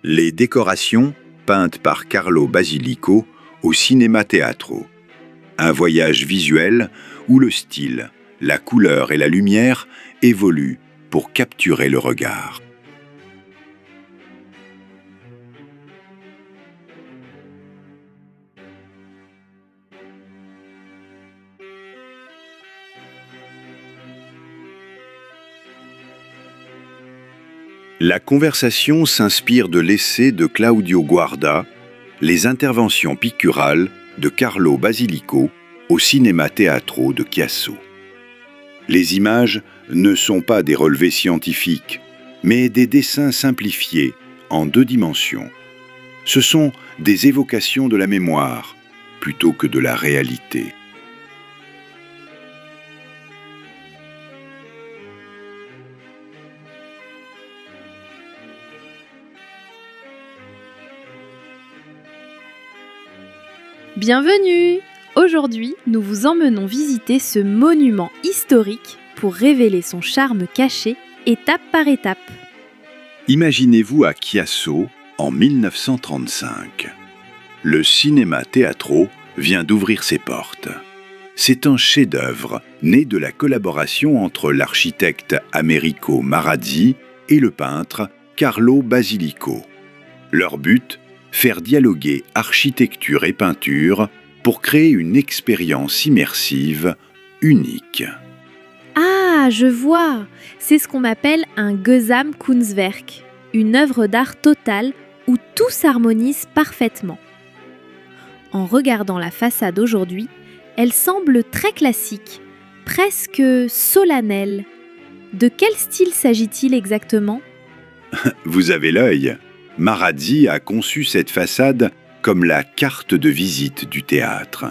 Les décorations, peintes par Carlo Basilico au Cinema Teatro. Un voyage visuel où le style, la couleur et la lumière évoluent pour capturer le regard. La conversation s'inspire de l'essai de Claudio Guarda, Les interventions picturales de Carlo Basilico au Cinema Teatro de Chiasso. Les images ne sont pas des relevés scientifiques, mais des dessins simplifiés en 2 dimensions. Ce sont des évocations de la mémoire plutôt que de la réalité. Bienvenue! Aujourd'hui, nous vous emmenons visiter ce monument historique pour révéler son charme caché étape par étape. Imaginez-vous à Chiasso en 1935. Le Cinema Teatro vient d'ouvrir ses portes. C'est un chef-d'œuvre né de la collaboration entre l'architecte Americo Marazzi et le peintre Carlo Basilico. Leur but, faire dialoguer architecture et peinture pour créer une expérience immersive unique. Ah, je vois! C'est ce qu'on appelle un Gesamtkunstwerk, une œuvre d'art totale où tout s'harmonise parfaitement. En regardant la façade aujourd'hui, elle semble très classique, presque solennelle. De quel style s'agit-il exactement ? Vous avez l'œil. Marazzi a conçu cette façade comme la carte de visite du théâtre.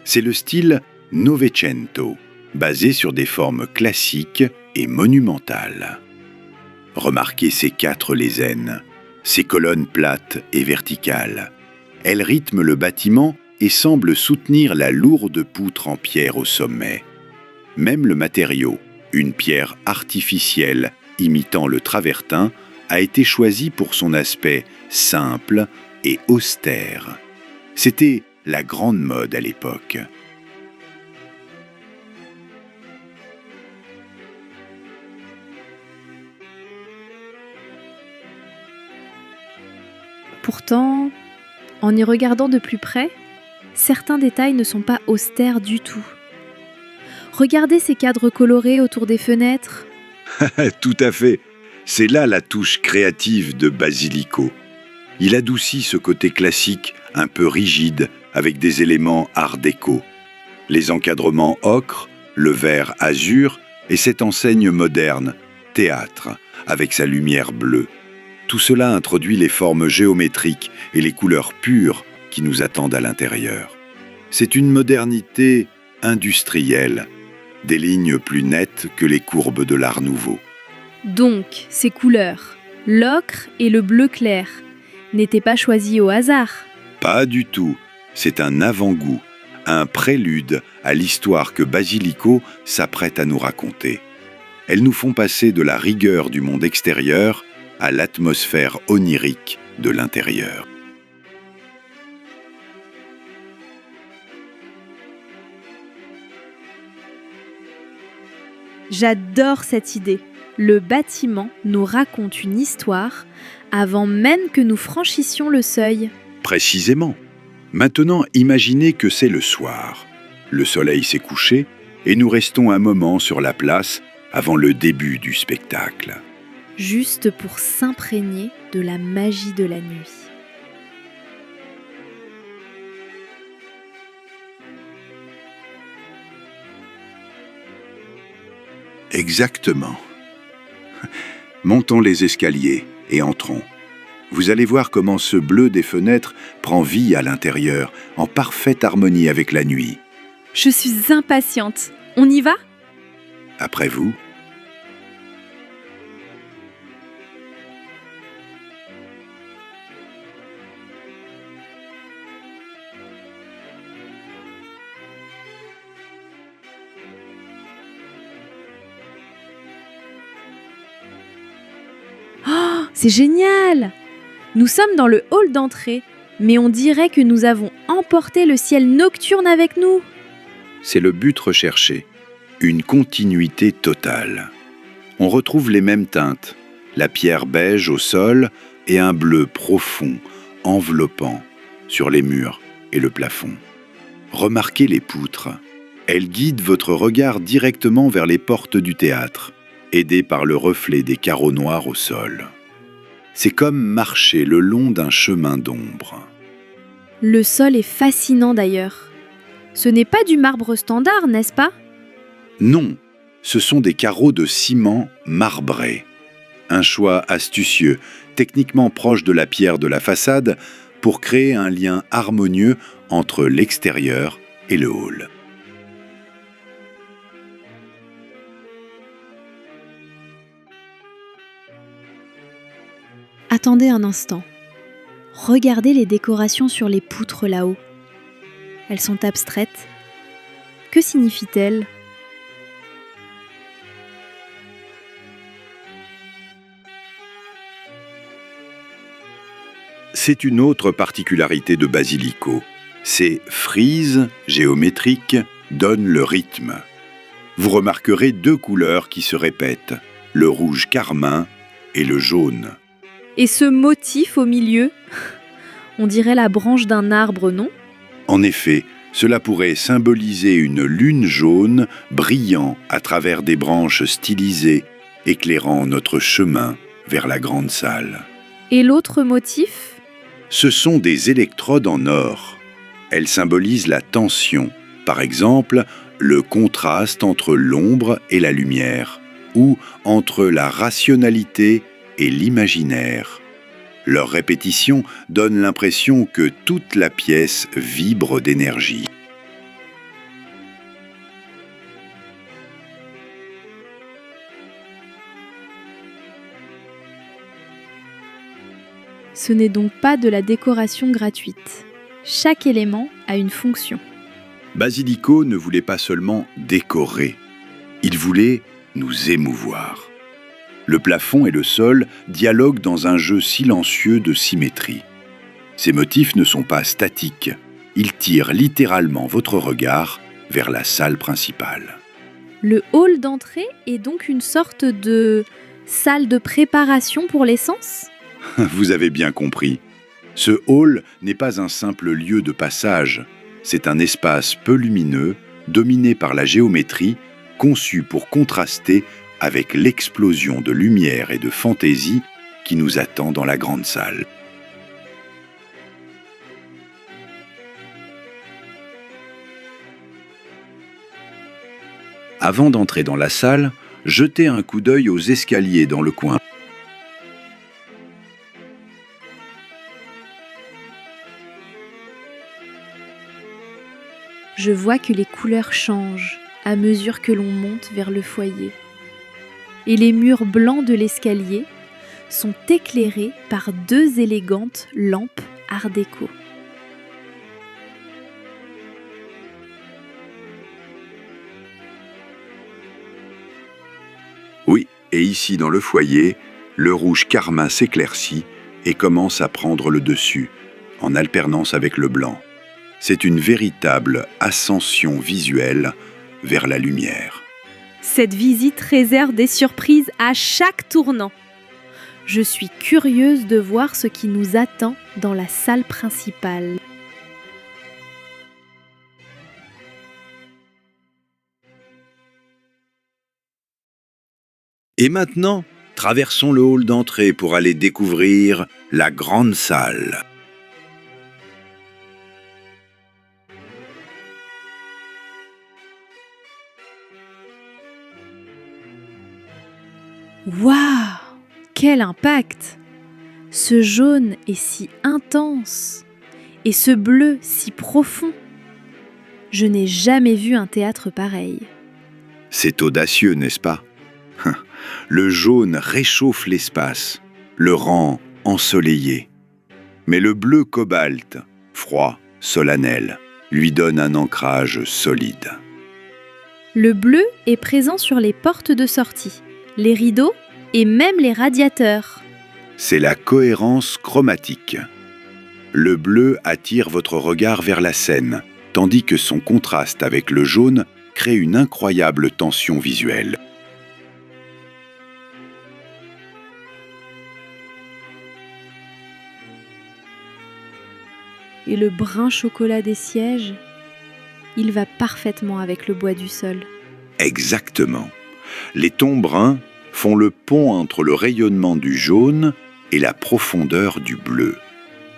C'est le style Novecento, basé sur des formes classiques et monumentales. Remarquez ces 4 lésènes, ces colonnes plates et verticales. Elles rythment le bâtiment et semblent soutenir la lourde poutre en pierre au sommet. Même le matériau, une pierre artificielle imitant le travertin, a été choisi pour son aspect simple et austère. C'était la grande mode à l'époque. Pourtant, en y regardant de plus près, certains détails ne sont pas austères du tout. Regardez ces cadres colorés autour des fenêtres. Tout à fait. C'est là la touche créative de Basilico. Il adoucit ce côté classique un peu rigide avec des éléments art déco. Les encadrements ocre, le vert azur et cette enseigne moderne, théâtre, avec sa lumière bleue. Tout cela introduit les formes géométriques et les couleurs pures qui nous attendent à l'intérieur. C'est une modernité industrielle, des lignes plus nettes que les courbes de l'Art nouveau. Donc, ces couleurs, l'ocre et le bleu clair, n'étaient pas choisis au hasard. Pas du tout. C'est un avant-goût, un prélude à l'histoire que Basilico s'apprête à nous raconter. Elles nous font passer de la rigueur du monde extérieur à l'atmosphère onirique de l'intérieur. J'adore cette idée. Le bâtiment nous raconte une histoire avant même que nous franchissions le seuil. Précisément. Maintenant, imaginez que c'est le soir. Le soleil s'est couché et nous restons un moment sur la place avant le début du spectacle. Juste pour s'imprégner de la magie de la nuit. Exactement. Montons les escaliers et entrons. Vous allez voir comment ce bleu des fenêtres prend vie à l'intérieur, en parfaite harmonie avec la nuit. Je suis impatiente. On y va ? Après vous. C'est génial! Nous sommes dans le hall d'entrée, mais on dirait que nous avons emporté le ciel nocturne avec nous. C'est le but recherché, une continuité totale. On retrouve les mêmes teintes, la pierre beige au sol et un bleu profond, enveloppant, sur les murs et le plafond. Remarquez les poutres. Elles guident votre regard directement vers les portes du théâtre, aidées par le reflet des carreaux noirs au sol. C'est comme marcher le long d'un chemin d'ombre. Le sol est fascinant d'ailleurs. Ce n'est pas du marbre standard, n'est-ce pas? Non, ce sont des carreaux de ciment marbrés. Un choix astucieux, techniquement proche de la pierre de la façade, pour créer un lien harmonieux entre l'extérieur et le hall. Attendez un instant. Regardez les décorations sur les poutres là-haut. Elles sont abstraites. Que signifient-elles? C'est une autre particularité de Basilico. Ces frises géométriques donnent le rythme. Vous remarquerez deux couleurs qui se répètent, le rouge carmin et le jaune. Et ce motif au milieu? On dirait la branche d'un arbre, non? En effet, cela pourrait symboliser une lune jaune brillant à travers des branches stylisées, éclairant notre chemin vers la grande salle. Et l'autre motif? Ce sont des électrodes en or. Elles symbolisent la tension, par exemple, le contraste entre l'ombre et la lumière, ou entre la rationalité et l'imaginaire. Leur répétition donne l'impression que toute la pièce vibre d'énergie. Ce n'est donc pas de la décoration gratuite. Chaque élément a une fonction. Basilico ne voulait pas seulement décorer, il voulait nous émouvoir. Le plafond et le sol dialoguent dans un jeu silencieux de symétrie. Ces motifs ne sont pas statiques, ils tirent littéralement votre regard vers la salle principale. Le hall d'entrée est donc une sorte de salle de préparation pour les sens? Vous avez bien compris. Ce hall n'est pas un simple lieu de passage, c'est un espace peu lumineux, dominé par la géométrie, conçu pour contraster avec l'explosion de lumière et de fantaisie qui nous attend dans la grande salle. Avant d'entrer dans la salle, jetez un coup d'œil aux escaliers dans le coin. Je vois que les couleurs changent à mesure que l'on monte vers le foyer. Et les murs blancs de l'escalier sont éclairés par deux élégantes lampes art déco. Oui, et ici dans le foyer, le rouge carmin s'éclaircit et commence à prendre le dessus, en alternance avec le blanc. C'est une véritable ascension visuelle vers la lumière. Cette visite réserve des surprises à chaque tournant. Je suis curieuse de voir ce qui nous attend dans la salle principale. Et maintenant, traversons le hall d'entrée pour aller découvrir la grande salle. Waouh! Quel impact! Ce jaune est si intense et ce bleu si profond. Je n'ai jamais vu un théâtre pareil. C'est audacieux, n'est-ce pas? Le jaune réchauffe l'espace, le rend ensoleillé. Mais le bleu cobalt, froid, solennel, lui donne un ancrage solide. Le bleu est présent sur les portes de sortie, les rideaux et même les radiateurs. C'est la cohérence chromatique. Le bleu attire votre regard vers la scène, tandis que son contraste avec le jaune crée une incroyable tension visuelle. Et le brun chocolat des sièges, il va parfaitement avec le bois du sol. Exactement. Les tons bruns font le pont entre le rayonnement du jaune et la profondeur du bleu.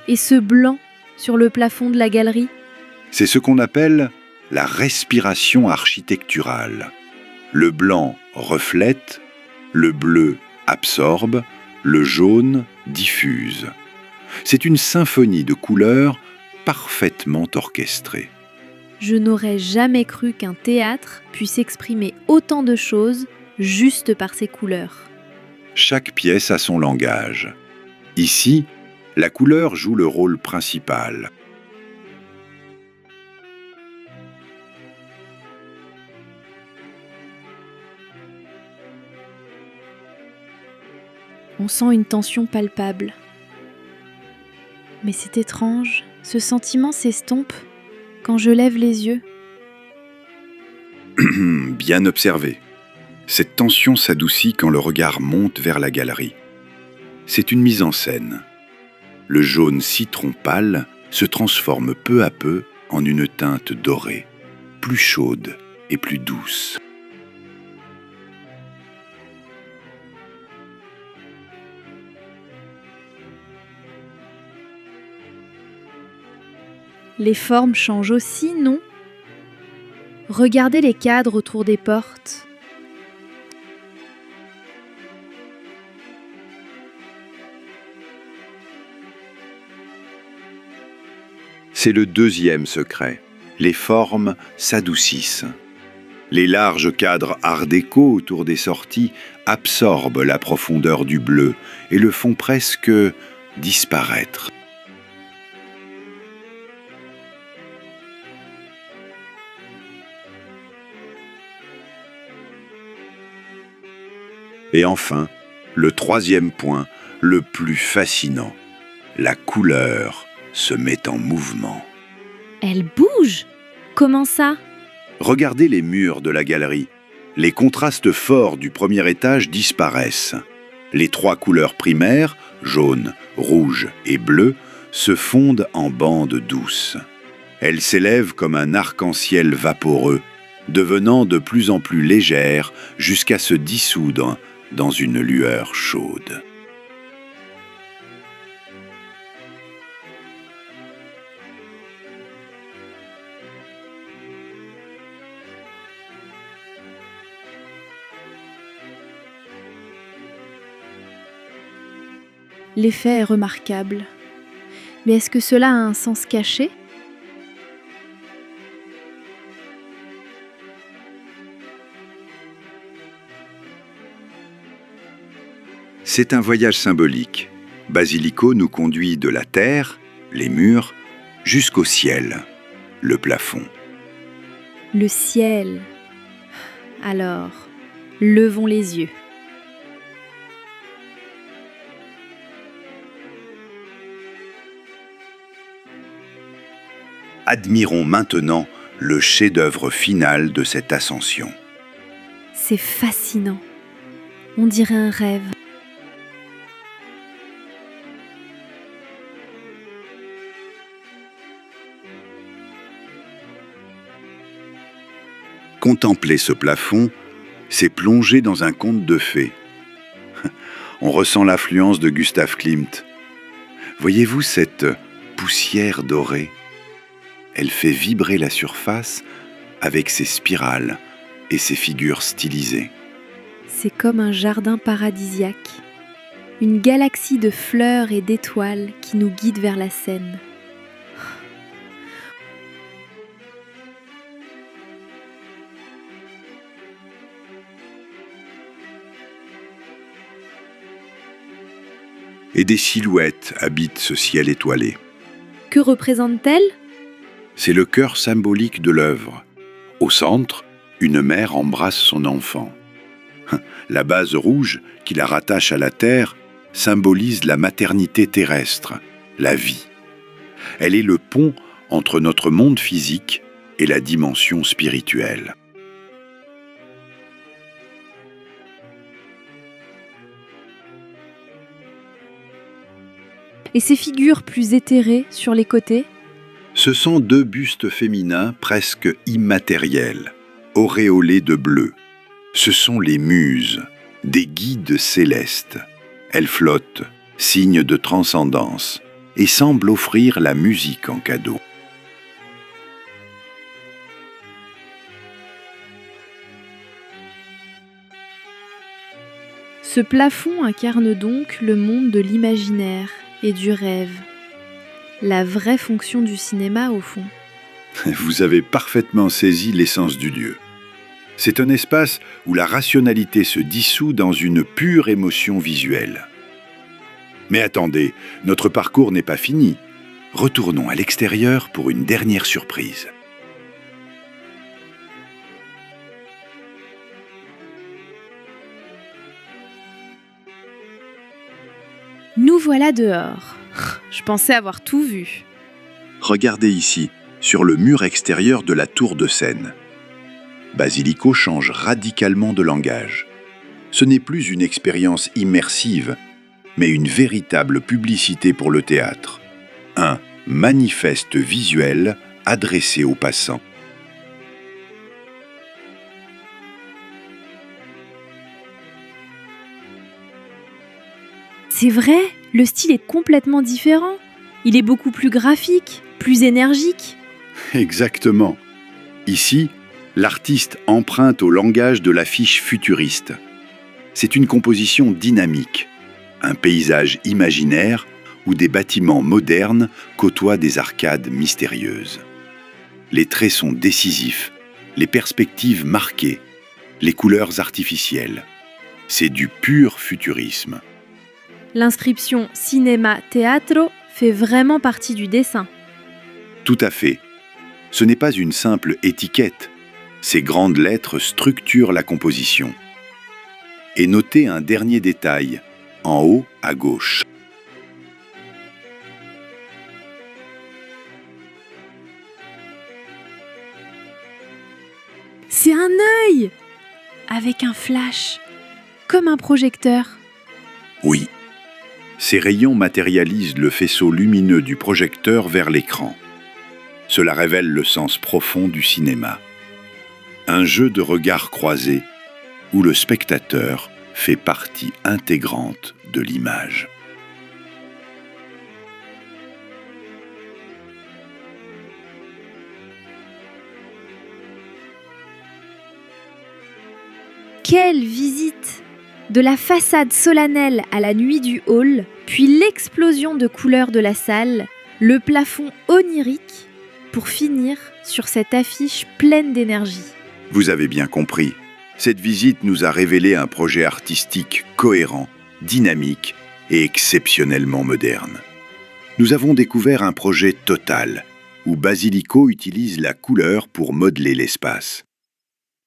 Et ce blanc sur le plafond de la galerie, C'est ce qu'on appelle la respiration architecturale. Le blanc reflète, le bleu absorbe, le jaune diffuse. C'est une symphonie de couleurs parfaitement orchestrée. je n'aurais jamais cru qu'un théâtre puisse exprimer autant de choses juste par ses couleurs. Chaque pièce a son langage. Ici, la couleur joue le rôle principal. On sent une tension palpable. Mais c'est étrange, ce sentiment s'estompe quand je lève les yeux. Bien observé. Cette tension s'adoucit quand le regard monte vers la galerie. C'est une mise en scène. Le jaune citron pâle se transforme peu à peu en une teinte dorée, plus chaude et plus douce. Les formes changent aussi, non? Regardez les cadres autour des portes. C'est le deuxième secret. Les formes s'adoucissent. Les larges cadres art déco autour des sorties absorbent la profondeur du bleu et le font presque disparaître. Et enfin, le troisième point, le plus fascinant, la couleur se met en mouvement. Elle bouge? Comment ça? Regardez les murs de la galerie. Les contrastes forts du premier étage disparaissent. Les trois couleurs primaires, jaune, rouge et bleu, se fondent en bandes douces. Elles s'élèvent comme un arc-en-ciel vaporeux, devenant de plus en plus légères jusqu'à se dissoudre dans une lueur chaude. L'effet est remarquable. Mais est-ce que cela a un sens caché? C'est un voyage symbolique. Basilico nous conduit de la terre, les murs, jusqu'au ciel, le plafond. Le ciel. Alors, levons les yeux. Admirons maintenant le chef-d'œuvre final de cette ascension. C'est fascinant. On dirait un rêve. Contempler ce plafond, c'est plonger dans un conte de fées. On ressent l'influence de Gustav Klimt. Voyez-vous cette poussière dorée? Elle fait vibrer la surface avec ses spirales et ses figures stylisées. C'est comme un jardin paradisiaque. Une galaxie de fleurs et d'étoiles qui nous guide vers la Seine. Et des silhouettes habitent ce ciel étoilé. Que représente-t-elle? C'est le cœur symbolique de l'œuvre. Au centre, une mère embrasse son enfant. La base rouge qui la rattache à la terre symbolise la maternité terrestre, la vie. Elle est le pont entre notre monde physique et la dimension spirituelle. Et ces figures plus éthérées sur les côtés? Ce sont deux bustes féminins presque immatériels, auréolés de bleu. Ce sont les muses, des guides célestes. Elles flottent, signe de transcendance, et semblent offrir la musique en cadeau. Ce plafond incarne donc le monde de l'imaginaire et du rêve. La vraie fonction du cinéma, au fond. Vous avez parfaitement saisi l'essence du lieu. C'est un espace où la rationalité se dissout dans une pure émotion visuelle. Mais attendez, notre parcours n'est pas fini. Retournons à l'extérieur pour une dernière surprise. Nous voilà dehors. Je pensais avoir tout vu. Regardez ici, sur le mur extérieur de la tour de scène. Basilico change radicalement de langage. Ce n'est plus une expérience immersive, mais une véritable publicité pour le théâtre. Un manifeste visuel adressé aux passants. C'est vrai, le style est complètement différent. Il est beaucoup plus graphique, plus énergique. Exactement. Ici, l'artiste emprunte au langage de l'affiche futuriste. C'est une composition dynamique, un paysage imaginaire où des bâtiments modernes côtoient des arcades mystérieuses. Les traits sont décisifs, les perspectives marquées, les couleurs artificielles. C'est du pur futurisme. L'inscription Cinema Teatro fait vraiment partie du dessin. Tout à fait. Ce n'est pas une simple étiquette. Ces grandes lettres structurent la composition. Et notez un dernier détail, en haut à gauche. C'est un œil avec un flash, comme un projecteur. Oui. Ces rayons matérialisent le faisceau lumineux du projecteur vers l'écran. Cela révèle le sens profond du cinéma. Un jeu de regards croisés où le spectateur fait partie intégrante de l'image. Quelle visite! De la façade solennelle à la nuit du hall, puis l'explosion de couleurs de la salle, le plafond onirique, pour finir sur cette affiche pleine d'énergie. Vous avez bien compris. Cette visite nous a révélé un projet artistique cohérent, dynamique et exceptionnellement moderne. Nous avons découvert un projet total, où Basilico utilise la couleur pour modeler l'espace.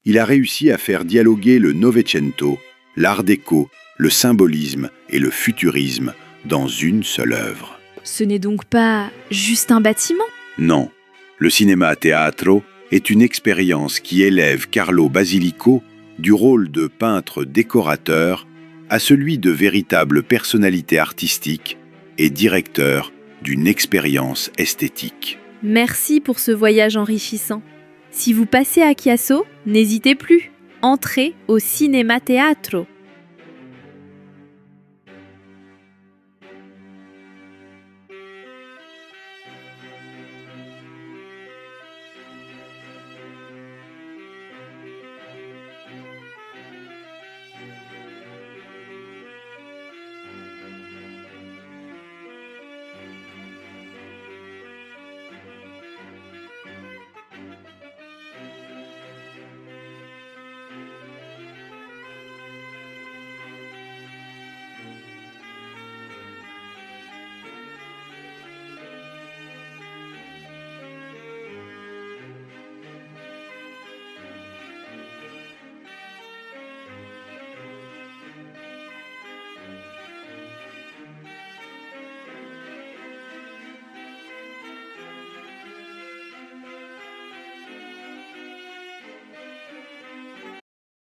Il a réussi à faire dialoguer le Novecento, l'art déco, le symbolisme et le futurisme dans une seule œuvre. Ce n'est donc pas juste un bâtiment? Non, le cinéma teatro est une expérience qui élève Carlo Basilico du rôle de peintre décorateur à celui de véritable personnalité artistique et directeur d'une expérience esthétique. Merci pour ce voyage enrichissant. Si vous passez à Chiasso, n'hésitez plus. Entrez au Cinema Teatro.